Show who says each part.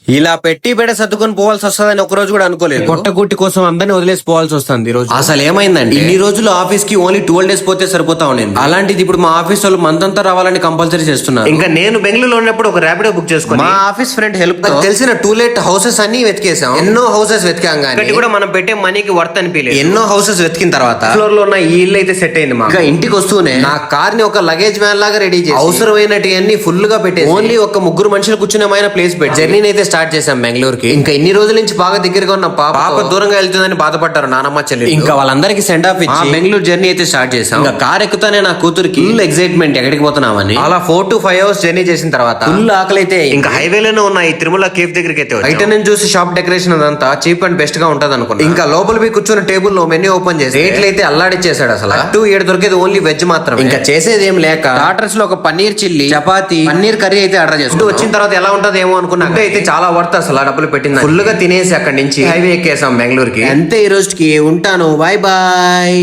Speaker 1: ఇలా పెట్టి బెడ సర్దుకొని పోవాల్సి వస్తుందని ఒక రోజు కూడా అనుకోలేదు. పొట్టగుట్టి కోసం అందరిని వదిలేసి పోవాల్సి వస్తుంది ఈ రోజు. అసలు ఏమైందండి, ఇన్ని రోజులు ఆఫీస్ కి ఓన్లీ 12 days పోతే సరిపోతా ఉండేది. అలాంటిది ఇప్పుడు మా ఆఫీస్ వాళ్ళు మంతంతా రావాలని కంపల్సరీ చేస్తున్నారు. ఇంకా నేను బెంగళూరులో ఉన్నప్పుడు ఒక ర్యాపిడో బుక్ చేసుకుని మా ఆఫీస్ ఫ్రెండ్ హెల్ప్ తెలిసిన 2 let హౌసెస్ అన్ని వెతికేసాం. ఎన్నో హౌసెస్ వెతికాం కానీ కూడా మనం పెట్టే మనీకి వర్త్ అనిపించలేదు. ఎన్నో హౌసెస్ వెతికిన తర్వాత ఫ్లోర్ లో ఉన్న ఈ ఇల్లు అయితే సెట్ అయింది. మా ఇంటికి వస్తూనే నా కార్ ని ఒక లగేజ్ వ్యాన్ లాగా రెడీ చేసి అవసరమైనటి అన్ని ఫుల్ గా పెట్టేసి ఓన్లీ ఒక 3 మనుషులు కూర్చునేమైన ప్లేస్ పెట్టి జర్నీ అయితే స్టార్ట్ చేశాం బెంగళూరుకి. ఇంకా ఇన్ని రోజుల నుంచి బాగా దగ్గరగా ఉన్న పాప దూరంగా వెళ్తుందని బాధపడ్డారు నానమ్మ చెల్లి. ఇంకా వాళ్ళందరికీ సెండ్ ఆఫ్ ఇచ్చి బెంగళూరు జర్నీ అయితే స్టార్ట్ చేశాం. ఇంకా కార్ ఎక్కుతానే నా కూతురికి ఫుల్ ఎక్సైట్మెంట్ ఎక్కడికి పోతున్నామని. అలా 4 to 5 hours జర్నీ చేసిన తర్వాత ఫుల్ ఆకలి అయితే ఇంకా హైవేలోనే ఉన్న ఈ తిరుమల కేఫ్ దగ్గరికి అయితే బయట నుంచి చూసి షాప్ డెకరేషన్ అదంతా చీప్ అండ్ బెస్ట్ గా ఉంటది అనుకున్నా. ఇంకా లోపల పోయి కూర్చున్న టేబుల్ లో మెనూ ఓపెన్ చేసి రేట్లు అయితే అల్లాడిచ్చేసాడు. అసలు 7 దొరికేది ఓన్లీ వెజ్ మాత్రం. ఇంకా చేసేది ఏం లేక స్టార్టర్స్ లో ఒక పన్నీర్ చిల్లీ, చపాతి, పన్నీర్ కర్రీ అయితే ఆర్డర్ చేసి వచ్చిన తర్వాత ఎలా ఉంటది ఏమో అనుకున్నా. అయితే చాలా వర్త్ అసలు ఆ డబ్బులు పెట్టింది. ఫుల్ గా తినేసి అక్కడి నుంచి హైవే ఎక్కేసాం బెంగళూరుకి. అంతే ఈ రోజుకి ఉంటాను. Bye bye.